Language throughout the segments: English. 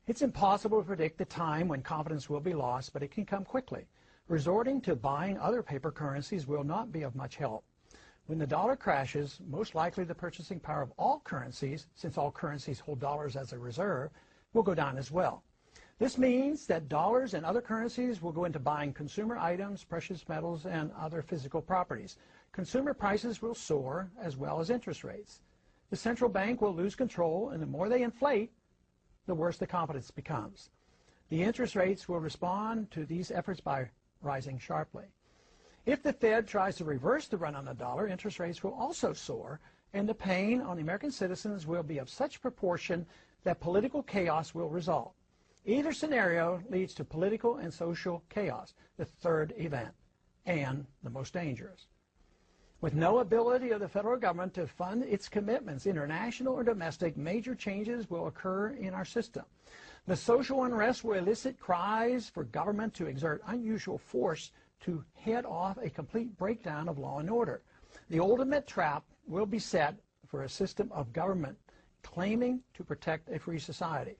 It's impossible to predict the time when confidence will be lost, but it can come quickly. Resorting to buying other paper currencies will not be of much help. When the dollar crashes, most likely the purchasing power of all currencies, since all currencies hold dollars as a reserve, will go down as well. This means that dollars and other currencies will go into buying consumer items, precious metals, and other physical properties. Consumer prices will soar, as well as interest rates. The central bank will lose control, and the more they inflate, the worse the confidence becomes. The interest rates will respond to these efforts by rising sharply. If the Fed tries to reverse the run on the dollar, interest rates will also soar, and the pain on the American citizens will be of such proportion that political chaos will result. Either scenario leads to political and social chaos, the third event, and the most dangerous. With no ability of the federal government to fund its commitments, international or domestic, major changes will occur in our system. The social unrest will elicit cries for government to exert unusual force to head off a complete breakdown of law and order. The ultimate trap will be set for a system of government claiming to protect a free society.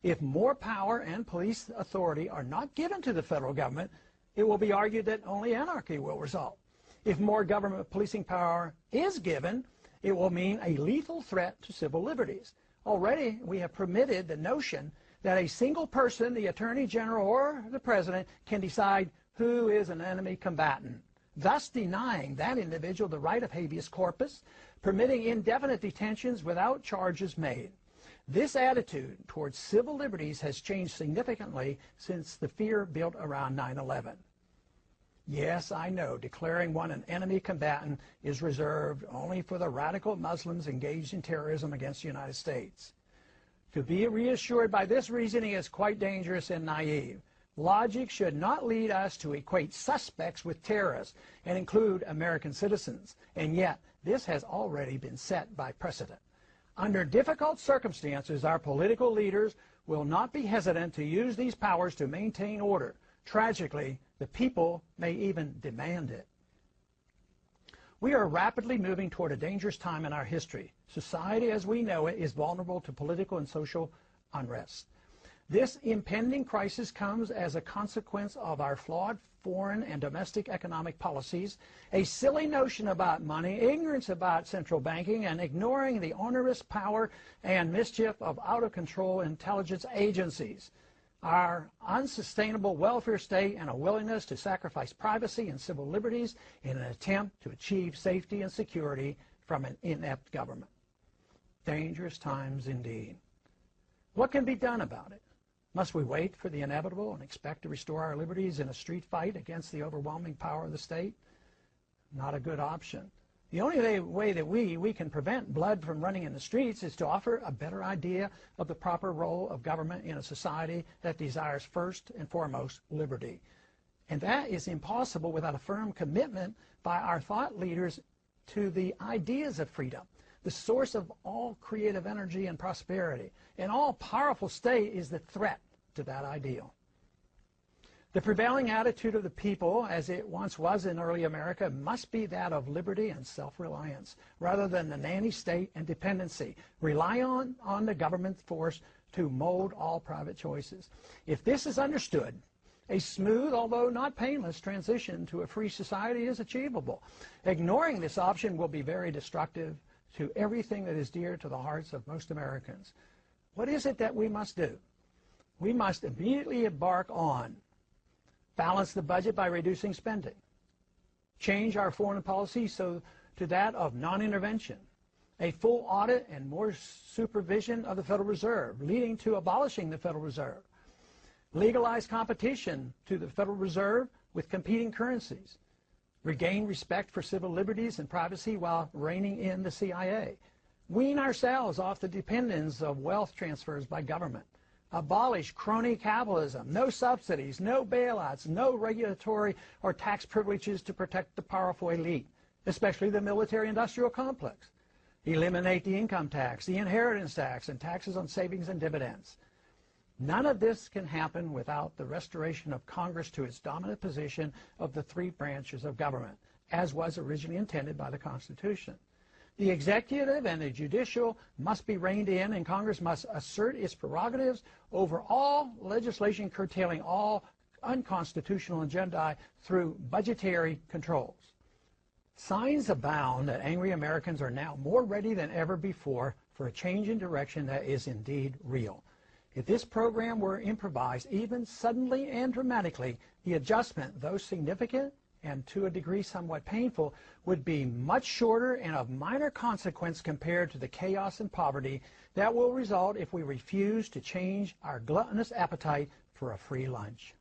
If more power and police authority are not given to the federal government, it will be argued that only anarchy will result. If more government policing power is given, it will mean a lethal threat to civil liberties. Already, we have permitted the notion that a single person, the Attorney General or the President, can decide who is an enemy combatant, thus denying that individual the right of habeas corpus, permitting indefinite detentions without charges made. This attitude towards civil liberties has changed significantly since the fear built around 9/11. Yes, I know, declaring one an enemy combatant is reserved only for the radical Muslims engaged in terrorism against the United States. To be reassured by this reasoning is quite dangerous and naive. Logic should not lead us to equate suspects with terrorists and include American citizens, and yet this has already been set by precedent. Under difficult circumstances, our political leaders will not be hesitant to use these powers to maintain order. Tragically, the people may even demand it. We are rapidly moving toward a dangerous time in our history. Society as we know it is vulnerable to political and social unrest. This impending crisis comes as a consequence of our flawed foreign and domestic economic policies, a silly notion about money, ignorance about central banking, and ignoring the onerous power and mischief of out-of-control intelligence agencies. Our unsustainable welfare state and a willingness to sacrifice privacy and civil liberties in an attempt to achieve safety and security from an inept government. Dangerous times indeed. What can be done about it? Must we wait for the inevitable and expect to restore our liberties in a street fight against the overwhelming power of the state? Not a good option. The only way that we can prevent blood from running in the streets is to offer a better idea of the proper role of government in a society that desires first and foremost liberty. And that is impossible without a firm commitment by our thought leaders to the ideas of freedom, the source of all creative energy and prosperity. An all-powerful state is the threat to that ideal. The prevailing attitude of the people, as it once was in early America, must be that of liberty and self-reliance, rather than the nanny state and dependency. Rely on the government force to mold all private choices. If this is understood, a smooth, although not painless, transition to a free society is achievable. Ignoring this option will be very destructive to everything that is dear to the hearts of most Americans. What is it that we must do? We must immediately embark on balance the budget by reducing spending, change our foreign policy to that of non-intervention, a full audit and more supervision of the Federal Reserve, leading to abolishing the Federal Reserve, legalize competition to the Federal Reserve with competing currencies, regain respect for civil liberties and privacy while reining in the CIA, wean ourselves off the dependence of wealth transfers by government, abolish crony capitalism, no subsidies, no bailouts, no regulatory or tax privileges to protect the powerful elite, especially the military-industrial complex, eliminate the income tax, the inheritance tax, and taxes on savings and dividends. None of this can happen without the restoration of Congress to its dominant position of the three branches of government, as was originally intended by the Constitution. The executive and the judicial must be reined in, and Congress must assert its prerogatives over all legislation curtailing all unconstitutional agendae through budgetary controls. Signs abound that angry Americans are now more ready than ever before for a change in direction that is indeed real. If this program were improvised, even suddenly and dramatically, the adjustment, though significant and to a degree somewhat painful, would be much shorter and of minor consequence compared to the chaos and poverty that will result if we refuse to change our gluttonous appetite for a free lunch.